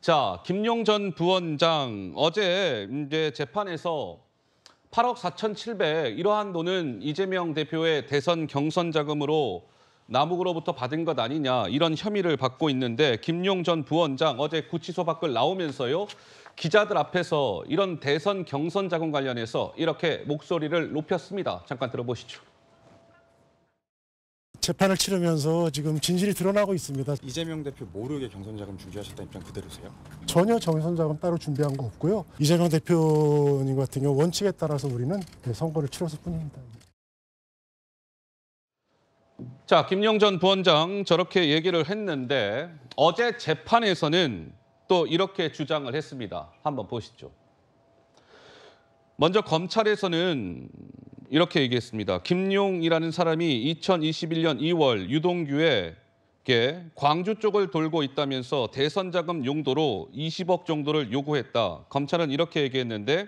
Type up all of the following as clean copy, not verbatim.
자, 김용 전 부원장 어제 이제 재판에서 8억 4,700 이러한 돈은 이재명 대표의 대선 경선 자금으로 남욱으로부터 받은 것 아니냐 이런 혐의를 받고 있는데 김용 전 부원장 어제 구치소 밖을 나오면서요. 기자들 앞에서 이런 대선 경선 자금 관련해서 이렇게 목소리를 높였습니다. 잠깐 들어보시죠. 재판을 치르면서 지금 진실이 드러나고 있습니다. 이재명 대표 모르게 경선자금 준비하셨다는 입장 그대로세요? 전혀 경선자금 따로 준비한 거 없고요. 이재명 대표님 같은 경우 원칙에 따라서 우리는 선거를 치렀을 뿐입니다. 자, 김용 전 부원장 저렇게 얘기를 했는데 어제 재판에서는 또 이렇게 주장을 했습니다. 한번 보시죠. 먼저 검찰에서는 이렇게 얘기했습니다. 김용이라는 사람이 2021년 2월 유동규에게 광주 쪽을 돌고 있다면서 대선 자금 용도로 20억 정도를 요구했다. 검찰은 이렇게 얘기했는데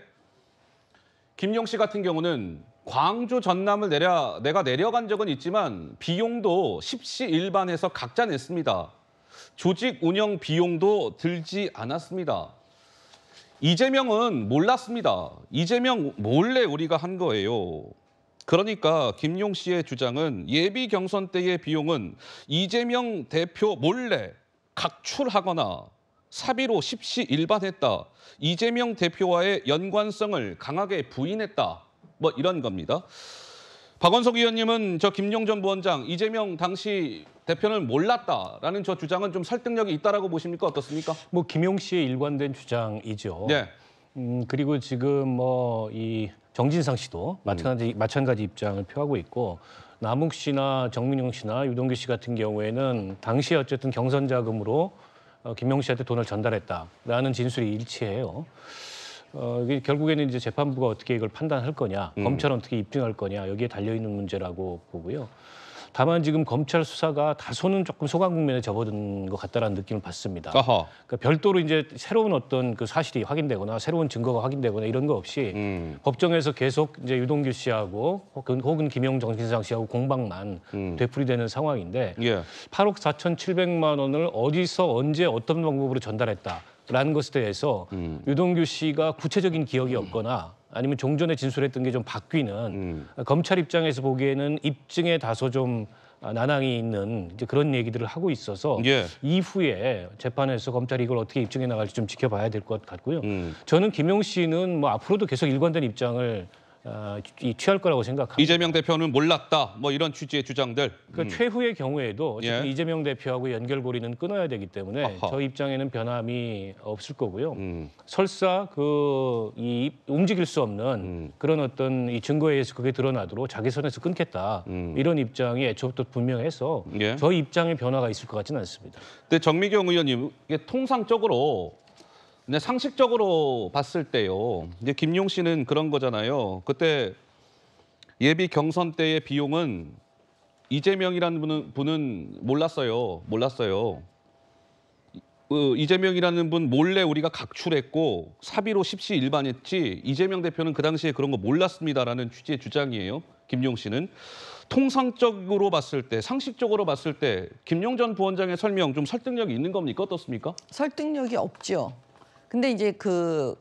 김용 씨 같은 경우는 광주 전남을 내가 내려간 적은 있지만 비용도 십시일반해서 각자 냈습니다. 조직 운영 비용도 들지 않았습니다. 이재명은 몰랐습니다. 이재명 몰래 우리가 한 거예요. 그러니까 김용 씨의 주장은 예비 경선 때의 비용은 이재명 대표 몰래 각출하거나 사비로 십시일반했다. 이재명 대표와의 연관성을 강하게 부인했다. 뭐 이런 겁니다. 박원석 의원님은 저 김용 전 부원장 이재명 당시 대표는 몰랐다라는 저 주장은 좀 설득력이 있다라고 보십니까? 어떻습니까? 뭐 김용 씨의 일관된 주장이죠. 네. 그리고 지금 뭐 이 정진상 씨도 마찬가지 입장을 표하고 있고 남욱 씨나 정민용 씨나 유동규 씨 같은 경우에는 당시에 어쨌든 경선 자금으로 김용 씨한테 돈을 전달했다라는 진술이 일치해요. 이게 결국에는 이제 재판부가 어떻게 이걸 판단할 거냐, 검찰은 어떻게 입증할 거냐 여기에 달려 있는 문제라고 보고요. 다만 지금 검찰 수사가 다소는 조금 소강 국면에 접어든 것 같다라는 느낌을 받습니다. 아하. 그러니까 별도로 이제 새로운 어떤 그 사실이 확인되거나 새로운 증거가 확인되거나 이런 거 없이 법정에서 계속 이제 유동규 씨하고 혹은 김용 정진상 씨하고 공방만 되풀이되는 상황인데 예. 8억 4,700만 원을 어디서 언제 어떤 방법으로 전달했다라는 것에 대해서 유동규 씨가 구체적인 기억이 없거나 아니면 종전에 진술했던 게 좀 바뀌는 검찰 입장에서 보기에는 입증에 다소 좀 난항이 있는 이제 그런 얘기들을 하고 있어서 예. 이후에 재판에서 검찰이 이걸 어떻게 입증해 나갈지 좀 지켜봐야 될 것 같고요. 저는 김용 씨는 뭐 앞으로도 계속 일관된 입장을 취할 거라고 생각합니다. 이재명 대표는 몰랐다. 뭐 이런 취지의 주장들. 그러니까 최후의 경우에도 어쨌든 예. 이재명 대표하고 연결고리는 끊어야 되기 때문에 아하. 저 입장에는 변함이 없을 거고요. 설사 이 움직일 수 없는 그런 어떤 이 증거에 의해서 그게 드러나도록 자기 선에서 끊겠다. 이런 입장이 애초부터 분명해서 예. 저 입장에 변화가 있을 것 같지는 않습니다. 근데 정미경 의원님, 이게 통상적으로 근데 상식적으로 봤을 때요. 이제 김용 씨는 그런 거잖아요. 그때 예비 경선 때의 비용은 이재명이라는 분은 몰랐어요. 이재명이라는 분 몰래 우리가 각출했고 사비로 십시일반했지 이재명 대표는 그 당시에 그런 거 몰랐습니다라는 취지의 주장이에요. 김용 씨는. 통상적으로 봤을 때, 상식적으로 봤을 때 김용 전 부원장의 설명 좀 설득력이 있는 겁니까? 어떻습니까? 설득력이 없죠. 근데 이제 그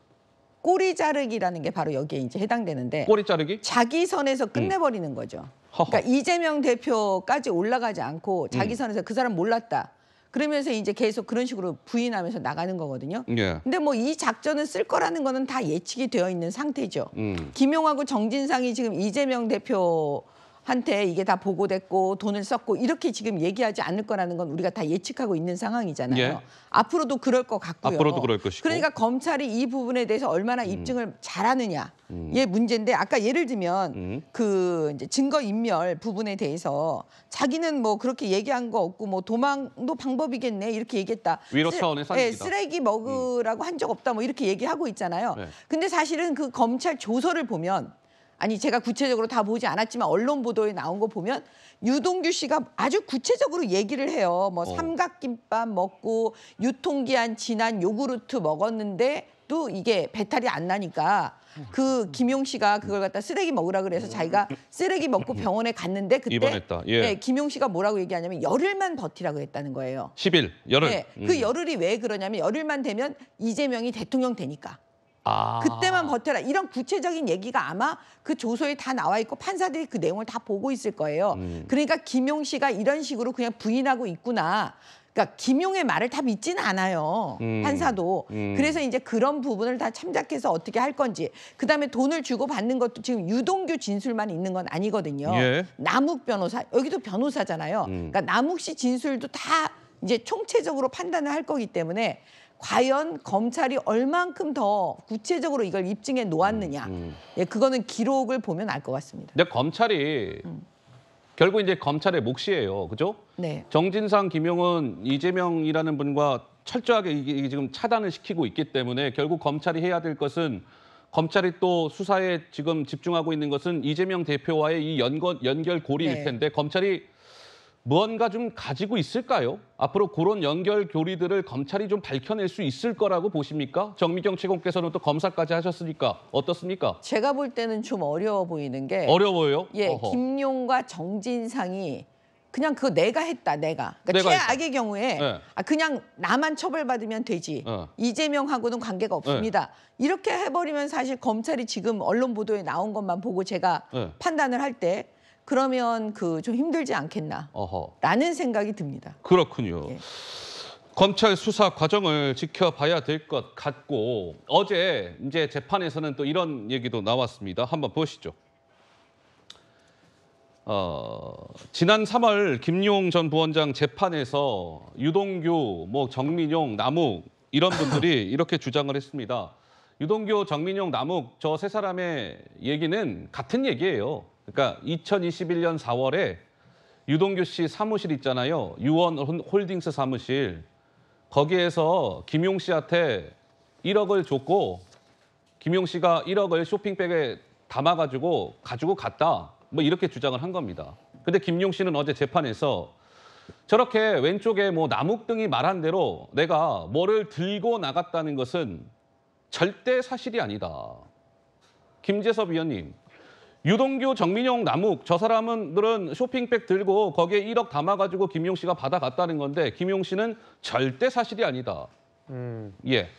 꼬리 자르기라는 게 바로 여기에 이제 해당되는데 꼬리 자르기? 자기 선에서 끝내버리는 거죠. 그러니까 이재명 대표까지 올라가지 않고 자기 선에서 그 사람 몰랐다. 그러면서 이제 계속 그런 식으로 부인하면서 나가는 거거든요. 예. 근데 뭐 이 작전을 쓸 거라는 거는 다 예측이 되어 있는 상태죠. 김용하고 정진상이 지금 이재명 대표한테 이게 다 보고됐고 돈을 썼고 이렇게 지금 얘기하지 않을 거라는 건 우리가 다 예측하고 있는 상황이잖아요. 예. 앞으로도 그럴 것 같고요. 앞으로도 그럴 것이고. 그러니까 검찰이 이 부분에 대해서 얼마나 입증을 잘하느냐의 문제인데 아까 예를 들면 그 이제 증거 인멸 부분에 대해서 자기는 뭐 그렇게 얘기한 거 없고 뭐 도망도 방법이겠네 이렇게 얘기했다. 위로 차원의 사실이다. 쓰레기 먹으라고 한 적 없다 뭐 이렇게 얘기하고 있잖아요. 네. 근데 사실은 그 검찰 조서를 보면 아니 제가 구체적으로 다 보지 않았지만 언론 보도에 나온 거 보면 유동규 씨가 아주 구체적으로 얘기를 해요. 뭐 삼각김밥 먹고 유통기한 지난 요구르트 먹었는데 또 이게 배탈이 안 나니까 그 김용 씨가 그걸 갖다 쓰레기 먹으라 그래서 자기가 쓰레기 먹고 병원에 갔는데 그때 입원했다. 예. 네, 김용 씨가 뭐라고 얘기하냐면 열흘만 버티라고 했다는 거예요. 10일 열흘. 네, 그 열흘이 왜 그러냐면 열흘만 되면 이재명이 대통령 되니까. 아. 그때만 버텨라. 이런 구체적인 얘기가 아마 그 조서에 다 나와 있고 판사들이 그 내용을 다 보고 있을 거예요. 그러니까 김용 씨가 이런 식으로 그냥 부인하고 있구나. 그러니까 김용의 말을 다 믿지는 않아요. 판사도. 그래서 이제 그런 부분을 다 참작해서 어떻게 할 건지. 그다음에 돈을 주고 받는 것도 지금 유동규 진술만 있는 건 아니거든요. 예. 남욱 변호사, 여기도 변호사잖아요. 그러니까 남욱 씨 진술도 다 이제 총체적으로 판단을 할 거기 때문에 과연 검찰이 얼만큼 더 구체적으로 이걸 입증해 놓았느냐. 예, 그거는 기록을 보면 알 것 같습니다. 근데 검찰이 결국 이제 검찰의 몫이에요. 그죠? 네. 정진상, 김용은 이재명이라는 분과 철저하게 이게 지금 차단을 시키고 있기 때문에 결국 검찰이 해야 될 것은 검찰이 또 수사에 지금 집중하고 있는 것은 이재명 대표와의 이 연결고리일 네. 텐데 검찰이 무언가 좀 가지고 있을까요? 앞으로 그런 연결고리들을 검찰이 좀 밝혀낼 수 있을 거라고 보십니까? 정미경 최고께서는 또 검사까지 하셨으니까 어떻습니까? 제가 볼 때는 좀 어려워 보이는 게 어려워요? 예, 어허. 김용과 정진상이 그냥 그거 내가 했다, 내가. 그러니까 내가 최악의 경우에 네. 그냥 나만 처벌받으면 되지. 이재명하고는 관계가 없습니다. 이렇게 해버리면 사실 검찰이 지금 언론 보도에 나온 것만 보고 제가 네. 판단을 할 때 그러면 그 좀 힘들지 않겠나. 어허. 라는 생각이 듭니다. 그렇군요. 예. 검찰 수사 과정을 지켜봐야 될 것 같고 어제 이제 재판에서는 또 이런 얘기도 나왔습니다. 한번 보시죠. 지난 3월 김용 전 부원장 재판에서 유동규, 뭐 정민용, 남욱 이런 분들이 이렇게 주장을 했습니다. 유동규, 정민용, 남욱 저 세 사람의 얘기는 같은 얘기예요. 그러니까 2021년 4월에 유동규 씨 사무실 있잖아요. 유원 홀딩스 사무실. 거기에서 김용 씨한테 1억을 줬고 김용 씨가 1억을 쇼핑백에 담아가지고 가지고 갔다. 뭐 이렇게 주장을 한 겁니다. 근데 김용 씨는 어제 재판에서 저렇게 왼쪽에 뭐 남욱 등이 말한 대로 내가 뭐를 들고 나갔다는 것은 절대 사실이 아니다. 김재섭 위원님, 유동규, 정민용, 남욱 저 사람들은 쇼핑백 들고 거기에 1억 담아가지고 김용 씨가 받아갔다는 건데 김용 씨는 절대 사실이 아니다. 예.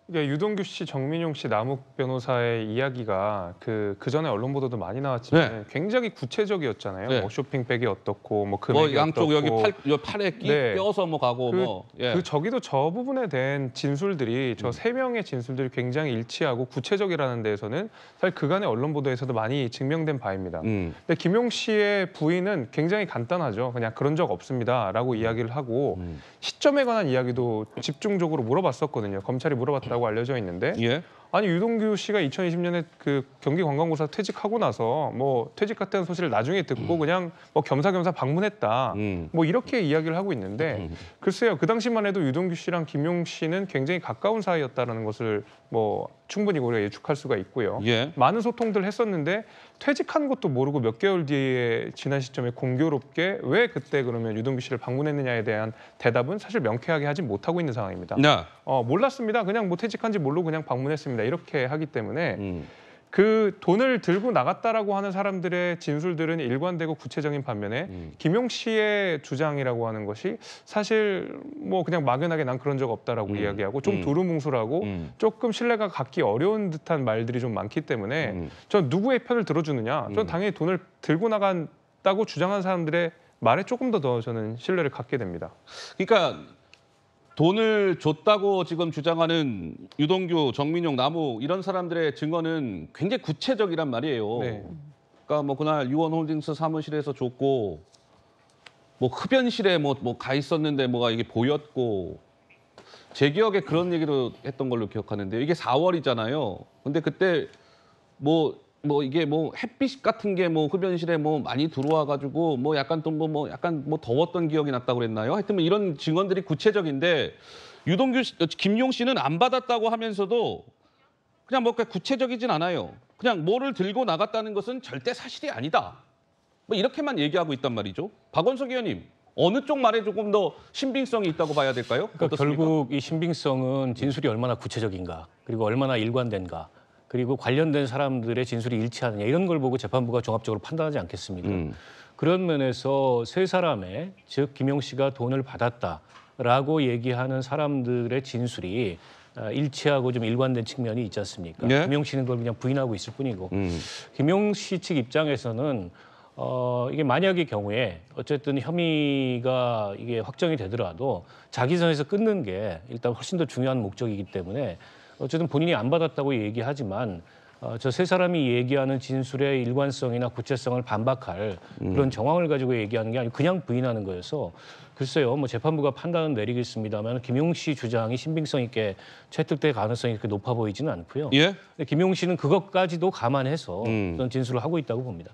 이게 유동규 씨, 정민용 씨, 남욱 변호사의 이야기가 그 전에 언론 보도도 많이 나왔지만 네. 굉장히 구체적이었잖아요. 네. 뭐 쇼핑백이 어떻고, 뭐 금액이 뭐 양쪽 어떻고. 여기 팔에 네. 껴서 뭐 가고 뭐. 예. 저기도 저 부분에 대한 진술들이 저 세 명의 진술들이 굉장히 일치하고 구체적이라는 데에서는 사실 그간의 언론 보도에서도 많이 증명된 바입니다. 근데 김용 씨의 부인은 굉장히 간단하죠. 그냥 그런 적 없습니다라고 이야기를 하고 시점에 관한 이야기도 집중적으로 물어봤었거든요. 검찰이 물어봤다고 알려져 있는데 예. 아니 유동규 씨가 2020년에 그 경기관광고사 퇴직하고 나서 뭐 퇴직 같다는 소식을 나중에 듣고 그냥 뭐 겸사겸사 방문했다. 뭐 이렇게 이야기를 하고 있는데 글쎄요. 그 당시만 해도 유동규 씨랑 김용 씨는 굉장히 가까운 사이였다라는 것을 뭐 충분히 우리가 예측할 수가 있고요. 예. 많은 소통들을 했었는데 퇴직한 것도 모르고 몇 개월 뒤에 지난 시점에 공교롭게 왜 그때 그러면 유동규 씨를 방문했느냐에 대한 대답은 사실 명쾌하게 하지 못하고 있는 상황입니다. 네. 몰랐습니다. 그냥 뭐 퇴직한지 모르고 그냥 방문했습니다. 이렇게 하기 때문에 그 돈을 들고 나갔다라고 하는 사람들의 진술들은 일관되고 구체적인 반면에 김용 씨의 주장이라고 하는 것이 사실 뭐 그냥 막연하게 난 그런 적 없다라고 이야기하고 좀 두루뭉술하고 조금 신뢰가 갖기 어려운 듯한 말들이 좀 많기 때문에 전 누구의 편을 들어주느냐? 전 당연히 돈을 들고 나간다고 주장하는 사람들의 말에 조금 더 저는 신뢰를 갖게 됩니다. 그러니까 돈을 줬다고 지금 주장하는 유동규, 정민용, 남욱 이런 사람들의 증거는 굉장히 구체적이란 말이에요. 네. 그러니까 뭐 그날 유원홀딩스 사무실에서 줬고 뭐 흡연실에 뭐 가 있었는데 뭐가 이게 보였고 제 기억에 그런 얘기도 했던 걸로 기억하는데 이게 4월이잖아요. 근데 그때 뭐 이게 뭐 햇빛 같은 게 뭐 흡연실에 뭐 많이 들어와 가지고 뭐 약간 또 뭐 약간 뭐 더웠던 기억이 났다고 그랬나요? 하여튼 뭐 이런 증언들이 구체적인데 유동규 씨, 김용 씨는 안 받았다고 하면서도 그냥 뭐 구체적이진 않아요. 그냥 뭐를 들고 나갔다는 것은 절대 사실이 아니다. 뭐 이렇게만 얘기하고 있단 말이죠. 박원석 의원님, 어느 쪽 말에 조금 더 신빙성이 있다고 봐야 될까요? 그러니까 어떻습니까? 결국 이 신빙성은 진술이 얼마나 구체적인가. 그리고 얼마나 일관된가, 그리고 관련된 사람들의 진술이 일치하느냐 이런 걸 보고 재판부가 종합적으로 판단하지 않겠습니까? 그런 면에서 세 사람의, 즉 김용 씨가 돈을 받았다라고 얘기하는 사람들의 진술이 일치하고 좀 일관된 측면이 있지 않습니까? 네. 김용 씨는 그걸 그냥 부인하고 있을 뿐이고 김용 씨 측 입장에서는 이게 만약의 경우에 어쨌든 혐의가 이게 확정이 되더라도 자기 선에서 끊는 게 일단 훨씬 더 중요한 목적이기 때문에 어쨌든 본인이 안 받았다고 얘기하지만 저 세 사람이 얘기하는 진술의 일관성이나 구체성을 반박할 그런 정황을 가지고 얘기하는 게 아니고 그냥 부인하는 거여서 글쎄요, 뭐 재판부가 판단은 내리겠습니다만 김용 씨 주장이 신빙성 있게 채택될 가능성이 그렇게 높아 보이지는 않고요. 예? 근데 김용 씨는 그것까지도 감안해서 어떤 진술을 하고 있다고 봅니다.